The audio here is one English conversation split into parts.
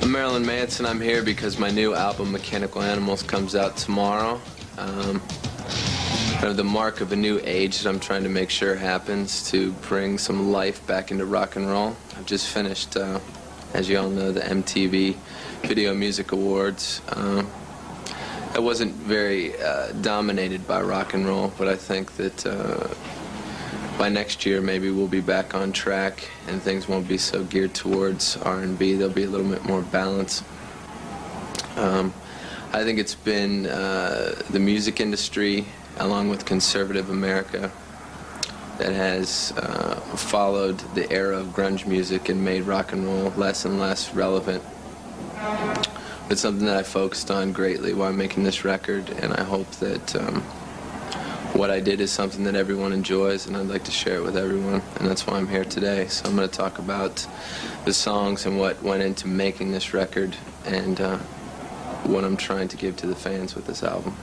I'm Marilyn Manson. I'm here because my new album, Mechanical Animals, comes out tomorrow. Kind of the mark of a new age that I'm trying to make sure happens to bring some life back into rock and roll. I've just finished, as you all know, the MTV Video Music Awards. I wasn't very dominated by rock and roll, but I think that by next year maybe we'll be back on track and things won't be so geared towards R&B. There'll be a little bit more balance. I think it's been the music industry, along with conservative America, that has followed the era of grunge music and made rock and roll less and less relevant. It's something that I focused on greatly while making this record, and I hope that what I did is something that everyone enjoys, and I'd like to share it with everyone, and that's why I'm here today. So I'm going to talk about the songs and what went into making this record and what I'm trying to give to the fans with this album.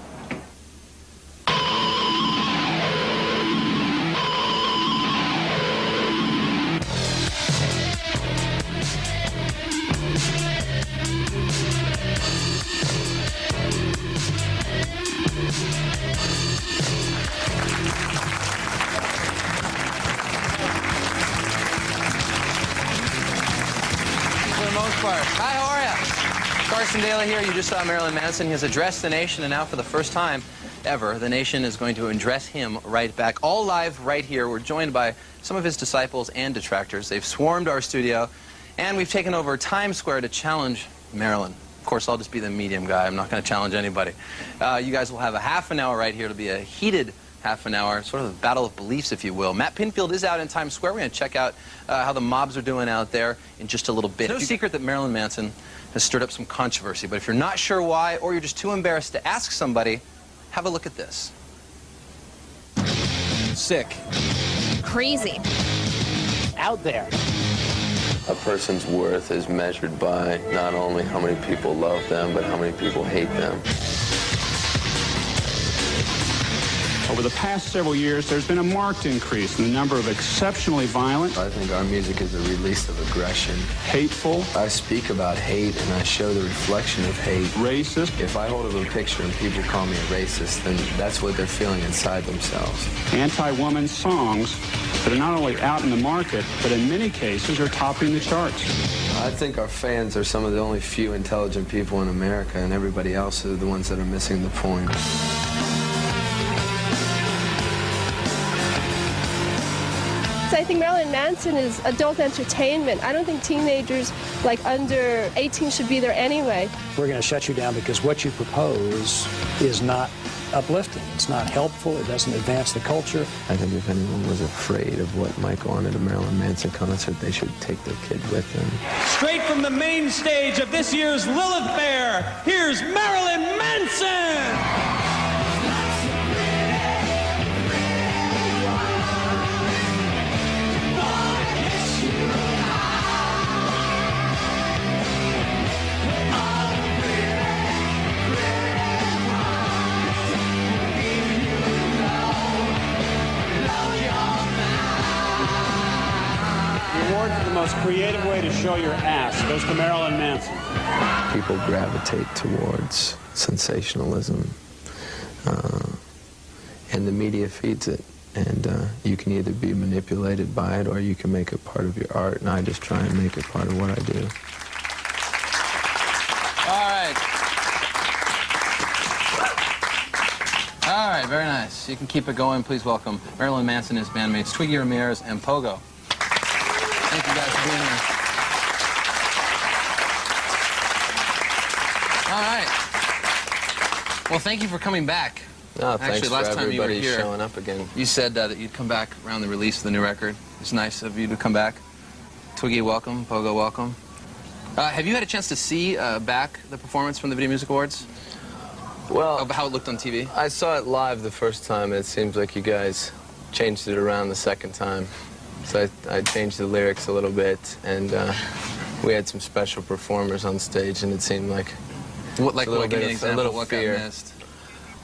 Hi, how are you? Carson Daly here. You just saw Marilyn Manson. He has addressed the nation, and now for the first time ever, the nation is going to address him right back. All live right here. We're joined by some of his disciples and detractors. They've swarmed our studio, and we've taken over Times Square to challenge Marilyn. Of course, I'll just be the medium guy. I'm not going to challenge anybody. You guys will have a half an hour right here. It'll be a heated half an hour, sort of a battle of beliefs, if you will. Matt Pinfield is out in Times Square. We're going to check out how the mobs are doing out there in just a little bit. It's no secret that Marilyn Manson has stirred up some controversy, but if you're not sure why, or you're just too embarrassed to ask somebody, have a look at this. Sick. Crazy. Out there. A person's worth is measured by not only how many people love them, but how many people hate them. Over the past several years, there's been a marked increase in the number of exceptionally violent, I think our music is a release of aggression. hateful, I speak about hate and I show the reflection of hate. racist, If I hold up a picture and people call me a racist, then that's what they're feeling inside themselves. anti-woman songs that are not only out in the market, but in many cases are topping the charts. I think our fans are some of the only few intelligent people in America, and everybody else are the ones that are missing the point. So I think Marilyn Manson is adult entertainment. I don't think teenagers like under 18 should be there anyway. We're going to shut you down because what you propose is not uplifting. It's not helpful. It doesn't advance the culture. I think if anyone was afraid of what might go on at a Marilyn Manson concert, they should take their kid with them. Straight from the main stage of this year's Lilith Fair, here's Marilyn Manson! The award for the most creative way to show your ass goes to Marilyn Manson. People gravitate towards sensationalism, and the media feeds it. And you can either be manipulated by it or you can make it part of your art, and I just try and make it part of what I do. All right, very nice. You can keep it going. Please welcome Marilyn Manson and his bandmates Twiggy Ramirez and Pogo. Thank you guys for being here. All right. Well, thank you for coming back. No, thanks. Actually, last for time you were everybody here, showing up again. You said that you'd come back around the release of the new record. It's nice of you to come back. Twiggy, welcome. Pogo, welcome. Have you had a chance to see back the performance from the Video Music Awards? Well, How it looked on TV? I saw it live the first time, and it seems like you guys changed it around the second time. So I changed the lyrics a little bit, and we had some special performers on stage, and it seemed like What, like, what, give me an a example little of what fear. got missed?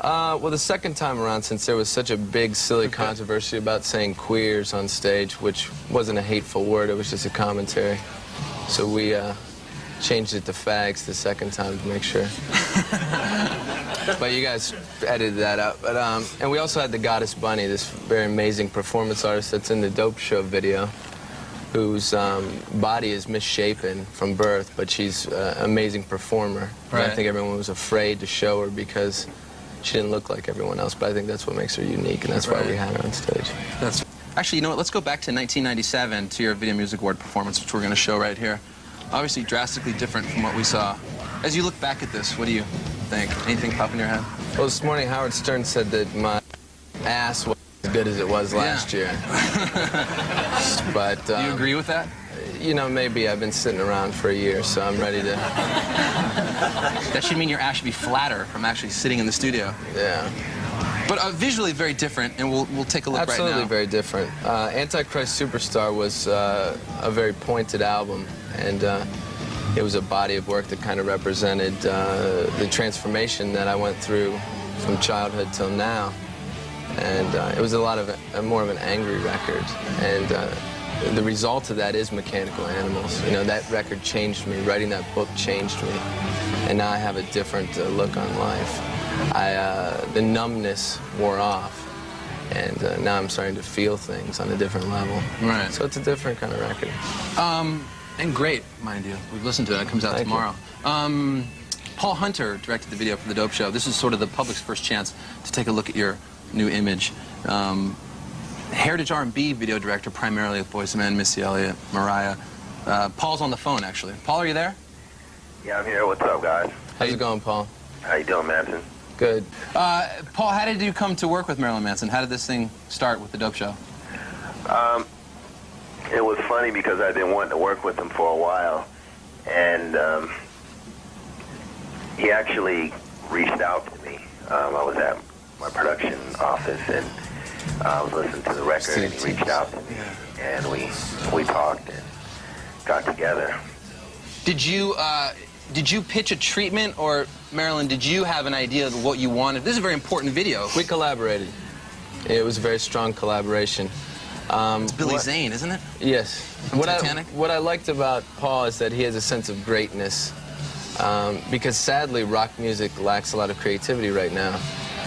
Well, the second time around, since there was such a big, silly controversy about saying queers on stage, which wasn't a hateful word, it was just a commentary. So we changed it to fags the second time to make sure. But you guys edited that out. But and we also had the Goddess Bunny, this very amazing performance artist that's in the Dope Show video, whose body is misshapen from birth, but she's an amazing performer. Right. And I think everyone was afraid to show her because she didn't look like everyone else, but I think that's what makes her unique, and that's why we had her on stage. That's actually, you know what? Let's go back to 1997 to your Video Music Award performance, which we're going to show right here. Obviously, drastically different from what we saw. As you look back at this, what do you think? Anything pop in your head? Well, this morning Howard Stern said that my ass was as good as it was last year. But do you agree with that? You know, maybe I've been sitting around for a year, so I'm ready to. That should mean your ass should be flatter from actually sitting in the studio. Yeah. But visually very different, and we'll take a look right now. Absolutely very different. Antichrist Superstar was a very pointed album, and it was a body of work that kind of represented the transformation that I went through from childhood till now. And it was a lot of more of an angry record, and the result of that is Mechanical Animals. You know, that record changed me. Writing that book changed me, and now I have a different look on life. The numbness wore off, and now I'm starting to feel things on a different level. Right. So it's a different kind of record. And great, mind you. We've listened to it. It comes out Thank tomorrow. Paul Hunter directed the video for The Dope Show. This is sort of the public's first chance to take a look at your new image. Heritage R&B video director, primarily with Boyz II Men, Missy Elliott, Mariah. Paul's on the phone, actually. Paul, are you there? Yeah, I'm here. What's up, guys? How's it going, Paul? How you doing, Manson? Good. Paul, how did you come to work with Marilyn Manson? How did this thing start with The Dope Show? It was funny because I've been wanting to work with him for a while, and he actually reached out to me. I was at my production office, and I was listening to the record, and he reached out to me, and we talked and got together. Did you pitch a treatment, or Marilyn, did you have an idea of what you wanted? This is a very important video. We collaborated. It was a very strong collaboration. It's Billy Zane, isn't it? Yes. From Titanic? What I liked about Paul is that he has a sense of greatness, because sadly rock music lacks a lot of creativity right now,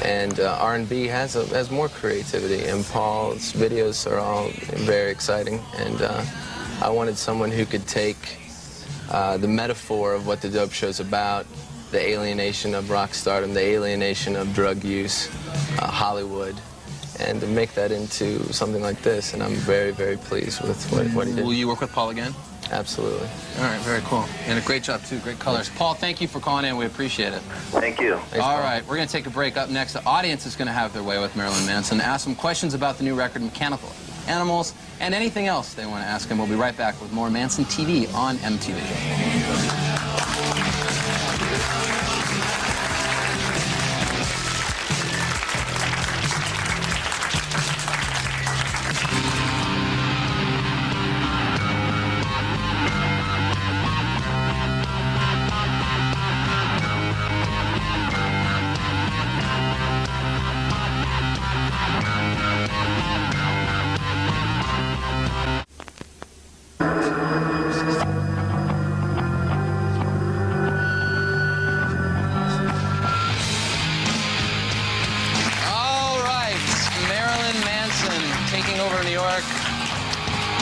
and R&B has more creativity, and Paul's videos are all very exciting, and I wanted someone who could take the metaphor of what The Dope Show's about, the alienation of rock stardom, the alienation of drug use, Hollywood, and to make that into something like this, and I'm very, very pleased with what he did. Will you work with Paul again? Absolutely. All right, very cool. And a great job, too. Great colors. Paul, thank you for calling in. We appreciate it. Thank you. Thanks, All Paul. right, we're going to take a break. Up next, the audience is going to have their way with Marilyn Manson, ask some questions about the new record, Mechanical Animals, and anything else they want to ask him. We'll be right back with more Manson TV on MTV.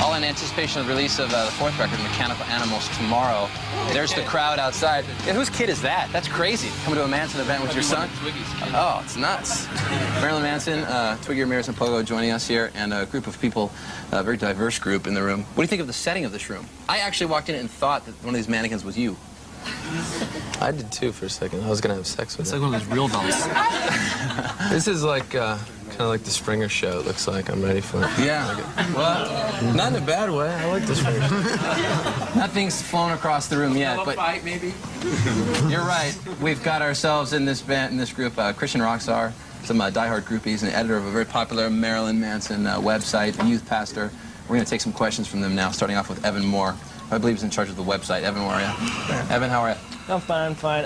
All in anticipation of the release of the fourth record, Mechanical Animals, tomorrow. There's the crowd outside. Yeah, whose kid is that? That's crazy. Coming to a Manson event with your son? Oh, it's nuts. Marilyn Manson, Twiggy Ramirez and Pogo joining us here, and a group of people, a very diverse group in the room. What do you think of the setting of this room? I actually walked in and thought that one of these mannequins was you. I did too for a second. I was going to have sex with It's it. like one of those real dolls. This is like kind of like the Springer Show. It looks like I'm ready for it. Yeah. Well, Not in a bad way. I like the Springer Show. nothing's flown across the room yet, but fight, maybe. you're right. We've got ourselves in this band, in this group, Christian Rockstar, some diehard groupies, and editor of a very popular Marilyn Manson website, a youth pastor. We're going to take some questions from them now, starting off with Evan Moore. I believe he's in charge of the website. Evan, where are you? Evan, how are you? I'm fine, I'm fine.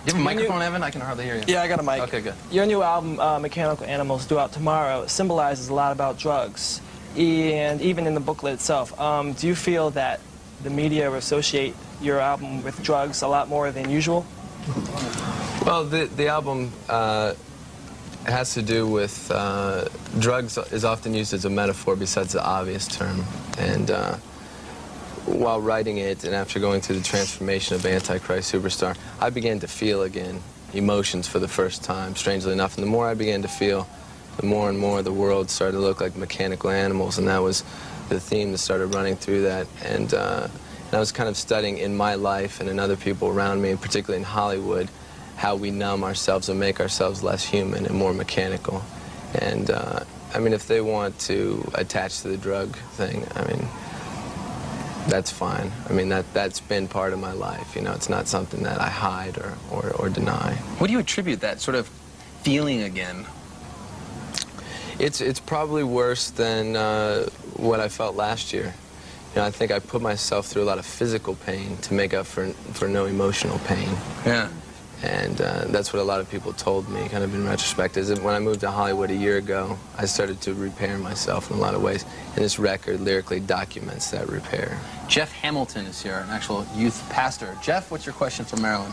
You have a microphone, Evan? I can hardly hear you. Yeah, I got a mic. Okay, good. Your new album, Mechanical Animals, due out tomorrow, symbolizes a lot about drugs, and even in the booklet itself. Do you feel that the media associate your album with drugs a lot more than usual? Well, the album has to do with drugs is often used as a metaphor besides the obvious term. And while writing it and after going through the transformation of Antichrist Superstar, I began to feel again emotions for the first time, strangely enough. And the more I began to feel, the more and more the world started to look like mechanical animals, and that was the theme that started running through that. And I was kind of studying in my life and in other people around me, and particularly in Hollywood, how we numb ourselves and make ourselves less human and more mechanical. And I mean, if they want to attach to the drug thing, I mean, that's fine. I mean, that's been part of my life. You know, it's not something that I hide or deny. What do you attribute that sort of feeling again? It's probably worse than what I felt last year. You know, I think I put myself through a lot of physical pain to make up for no emotional pain. Yeah. And that's what a lot of people told me, kind of in retrospect, is that when I moved to Hollywood a year ago, I started to repair myself in a lot of ways. And this record lyrically documents that repair. Jeff Hamilton is here, an actual youth pastor. Jeff, what's your question for Marilyn?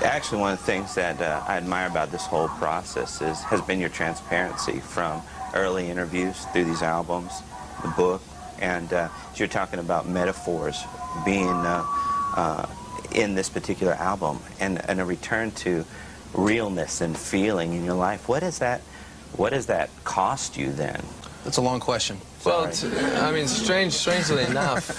Actually, one of the things that I admire about this whole process has been your transparency from early interviews through these albums, the book, and you're talking about metaphors being in this particular album, and a return to realness and feeling in your life. What does that cost you then? That's a long question. Well, I mean, strangely enough,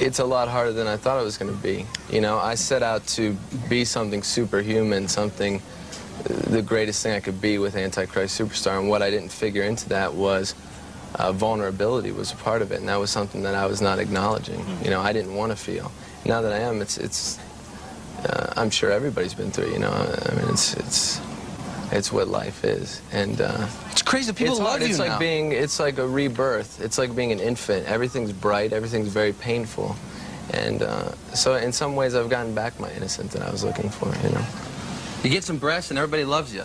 it's a lot harder than I thought it was going to be. You know, I set out to be something superhuman, something, the greatest thing I could be with Antichrist Superstar, and what I didn't figure into that was vulnerability was a part of it, and that was something that I was not acknowledging. You know, I didn't want to feel. Now that I am, it's I'm sure everybody's been through, you know, I mean, it's what life is, and it's crazy. People love you now. It's like a rebirth. It's like being an infant. Everything's bright. Everything's very painful, and so in some ways I've gotten back my innocence that I was looking for. You know, you get some breasts and everybody loves you.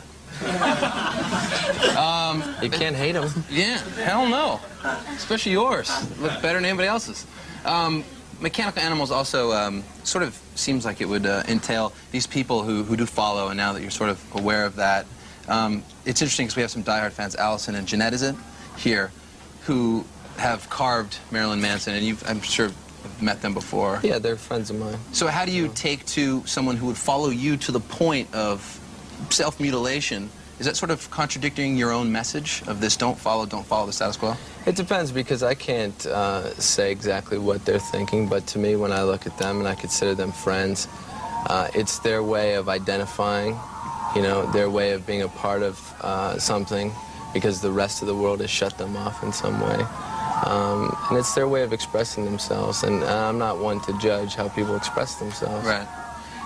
You can't hate them. Yeah, hell no. Especially yours. Look better than anybody else's. Mechanical Animals also sort of seems like it would entail these people who do follow, and now that you're sort of aware of that, it's interesting because we have some diehard fans, Allison and Jeanette, is it, here, who have carved Marilyn Manson, and you've, I'm sure, have met them before. Yeah, they're friends of mine. So how do you take to someone who would follow you to the point of self-mutilation? Is that sort of contradicting your own message of this don't follow the status quo? It depends, because I can't say exactly what they're thinking, but to me, when I look at them and I consider them friends, it's their way of identifying, you know, their way of being a part of something, because the rest of the world has shut them off in some way. And it's their way of expressing themselves, and I'm not one to judge how people express themselves. Right.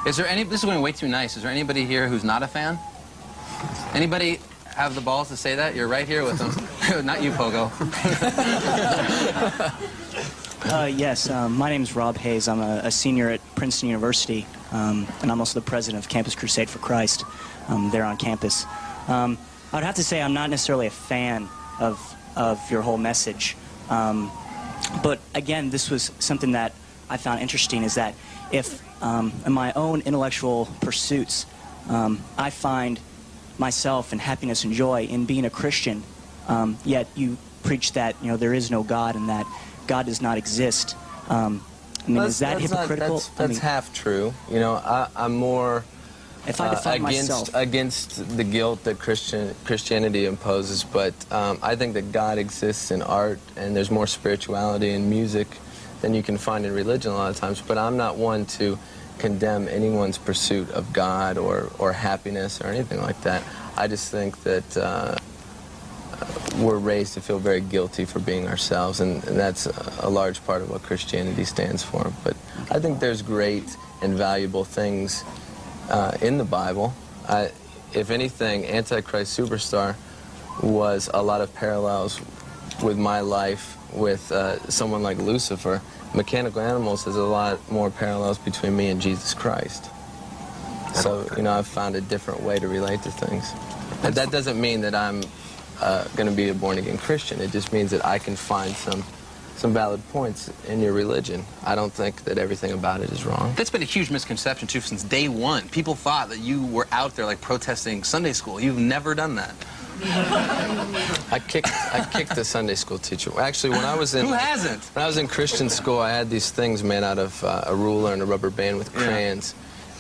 Is there any, this is going way too nice, is there anybody here who's not a fan? Anybody have the balls to say that? You're right here with them. Not you, Pogo. Yes, my name is Rob Hayes. I'm a senior at Princeton University, and I'm also the president of Campus Crusade for Christ there on campus. I would have to say I'm not necessarily a fan of your whole message, but again, this was something that I found interesting, is that if in my own intellectual pursuits, I find myself and happiness and joy in being a Christian, yet you preach that, you know, there is no God and that God does not exist. I mean, is that hypocritical? That's half true. You know, I'm more if I define against the guilt that Christianity imposes, but I think that God exists in art, and there's more spirituality in music than you can find in religion a lot of times. But I'm not one to condemn anyone's pursuit of God or happiness or anything like that. I just think that we're raised to feel very guilty for being ourselves, and that's a large part of what Christianity stands for. But I think there's great and valuable things in the Bible. If anything, Antichrist Superstar was a lot of parallels with my life with someone like Lucifer. Mechanical Animals has a lot more parallels between me and Jesus Christ. So, you know, I've found a different way to relate to things. But that doesn't mean that I'm going to be a born-again Christian. It just means that I can find some some valid points in your religion. I don't think that everything about it is wrong. That's been a huge misconception, too, since day one. People thought that you were out there, like, protesting Sunday school. You've never done that. I kicked a Sunday school teacher. Actually, when I was in... Who hasn't? When I was in Christian school, I had these things made out of a ruler and a rubber band with crayons.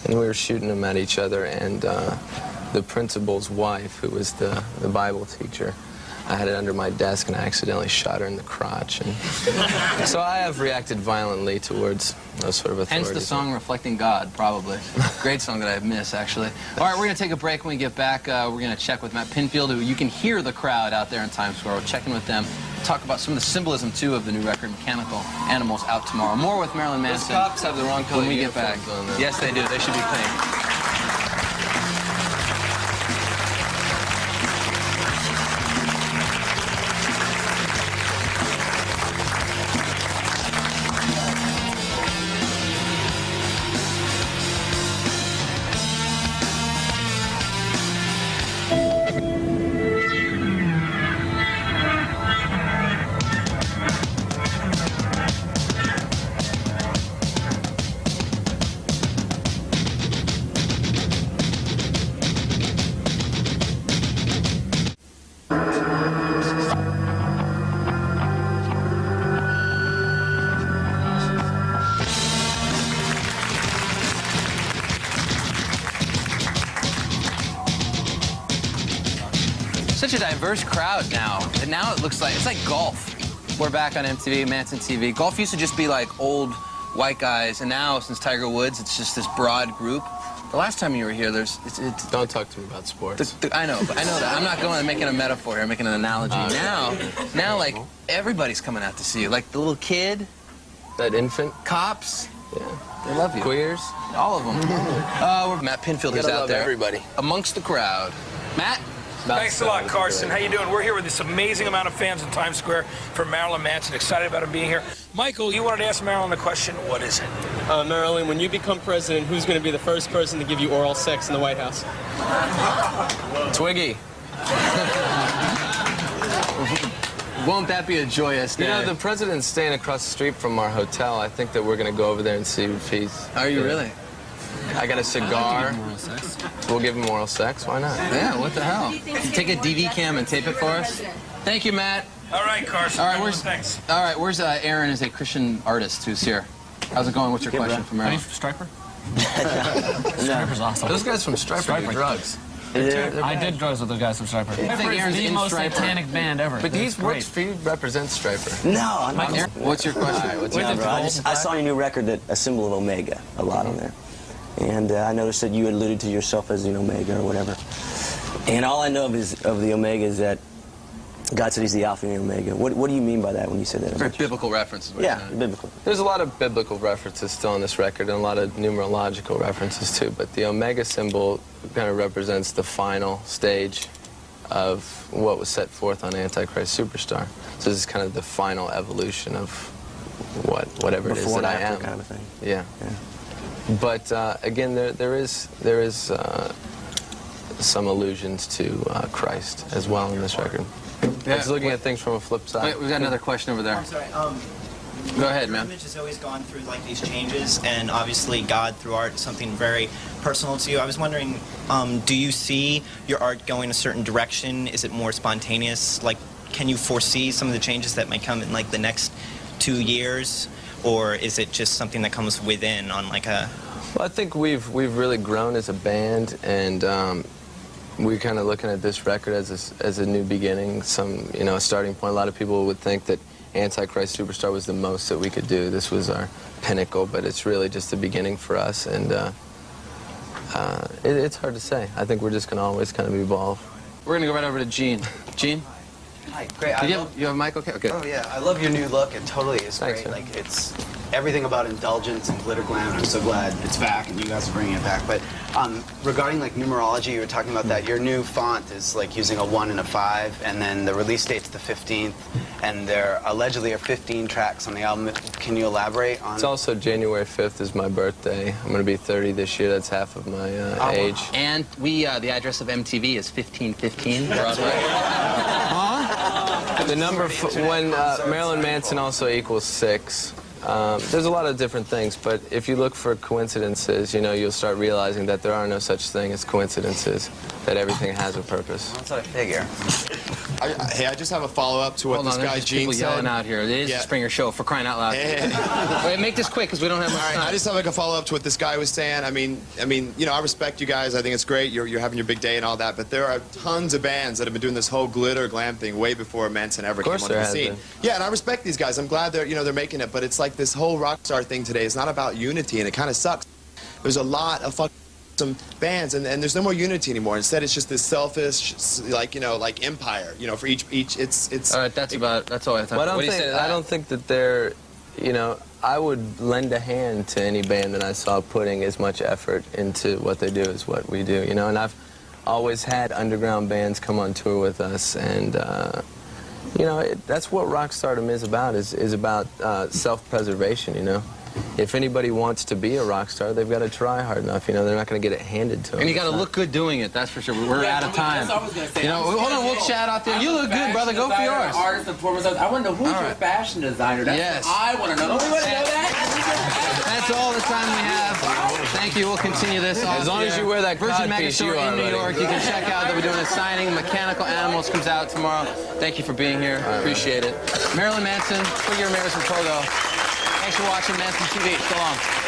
And we were shooting them at each other, and the principal's wife, who was the Bible teacher, I had it under my desk, and I accidentally shot her in the crotch. And so I have reacted violently towards those sort of authorities. Hence the song Reflecting God, probably. Great song that I miss, actually. All right, we're going to take a break. When we get back, we're going to check with Matt Pinfield, who you can hear the crowd out there in Times Square. We're checking with them. Talk about some of the symbolism, too, of the new record, Mechanical Animals, out tomorrow. More with Marilyn Manson. Those cops have the wrong color when we get back. on them. Yes, they do. They should be pink. Such a diverse crowd now. And now it looks like, it's like golf. We're back on MTV, Manson TV. Golf used to just be like old white guys, and now, since Tiger Woods, it's just this broad group. The last time you were here, Don't talk to me about sports. I know that. I'm not making a metaphor here, I'm making an analogy. Now, like, everybody's coming out to see you. Like the little kid. That infant. Cops. Yeah. They love you. Queers. All of them. We're Matt Pinfield is out there. Everybody. Amongst the crowd. Matt? Thanks a lot, Carson. How you doing? We're here with this amazing amount of fans in Times Square for Marilyn Manson. Excited about him being here. Michael, you wanted to ask Marilyn a question. What is it? Marilyn, when you become president, who's going to be the first person to give you oral sex in the White House? Twiggy. Won't that be a joyous day? You know, the president's staying across the street from our hotel. I think that we're going to go over there and see if he's... Are you really? I got a cigar. We'll give him oral sex. Why not? Yeah, what the hell? Take a DV cam and tape it for us. Thank you, Matt. All right, Carson. All right, where's Aaron, is a Christian artist who's here. How's it going? What's your question for Marilyn? Are you from Striper? Striper's awesome. Those guys from Striper do drugs. I did drugs with those guys from Striper. I think Aaron's the in most Striper. satanic band ever. But he represents Striper. No, I'm not. What's your question? I saw your new record, that a symbol of Omega, a lot on there. And I noticed that you alluded to yourself as an Omega or whatever. And all I know of the Omega is that God said he's the Alpha and the Omega. What do you mean by that when you said that? Very biblical references. Yeah, biblical. There's a lot of biblical references still on this record and a lot of numerological references too, but the Omega symbol kind of represents the final stage of what was set forth on Antichrist Superstar. So this is kind of the final evolution of whatever it is that I am. Kind of thing. Yeah. But again, there is some allusions to Christ as well in this record. Yeah, I was looking at things from a flip side. Wait, we've got another question over there. I'm sorry. Go ahead, man. Your image has always gone through like these changes, and obviously God through art is something very personal to you. I was wondering, do you see your art going a certain direction? Is it more spontaneous? Like, can you foresee some of the changes that might come in like the next 2 years, or is it just something that comes within on like a? Well, I think we've really grown as a band, and we're kind of looking at this record as a new beginning, a starting point. A lot of people would think that Antichrist Superstar was the most that we could do. This was our pinnacle, but it's really just the beginning for us, and it's hard to say. I think we're just going to always kind of evolve. We're going to go right over to Gene. Gene? Hi, great. You have a mic? Okay. Oh, yeah. I love your new look. It totally is great. Man. Like, it's everything about indulgence and glitter glam. I'm so glad it's back and you guys are bringing it back. But regarding, like, numerology, you were talking about that. Your new font is, like, using a 1 and a 5, and then the release date's the 15th, and there allegedly are 15 tracks on the album. Can you elaborate on... It's also January 5th is my birthday. I'm going to be 30 this year. That's half of my age. Wow. And the address of MTV is 1515 Broadway. The number, when Marilyn Manson also equals 6. There's a lot of different things, but if you look for coincidences, you know, you'll start realizing that there are no such thing as coincidences, that everything has a purpose. That's what I figure. Hey, I just have a follow-up to what this guy Gene said. Yelling out here. It is a Springer show, for crying out loud. Wait, make this quick, because we don't have much time. I just have like a follow-up to what this guy was saying. I mean, you know, I respect you guys. I think it's great. You're having your big day and all that, but there are tons of bands that have been doing this whole glitter glam thing way before Manson ever came onto the scene. Yeah, and I respect these guys. I'm glad they're making it, but it's like this whole rock star thing today is not about unity, and it kind of sucks. There's a lot of some bands, and there's no more unity anymore. Instead, it's just this selfish, like, you know, like empire. You know, for each it's. All right, that's all I have time But for. I don't think that they're, you know, I would lend a hand to any band that I saw putting as much effort into what they do as what we do. You know, and I've always had underground bands come on tour with us, and you know, that's what rock stardom is about. Is about self-preservation. You know. If anybody wants to be a rock star, they've got to try hard enough. You know, they're not going to get it handed to them. And you got to look good doing it. That's for sure. We're out of time. That's what I was going to say. You know, hold on. We'll chat out there. You look good, brother. Go for yours. Artist and performance. I want to know who's your fashion designer. That's what I want to know. Don't we want to know that? That's all the time we have. Thank you. We'll continue this. As long as you wear that Virgin codpiece, Megastore you are in New York. You can check out that we're doing a signing. Mechanical Animals comes out tomorrow. Thank you for being here. Appreciate it. Marilyn Manson, Figure Mirrors and Pogo. Thanks for watching Manson TV. So long.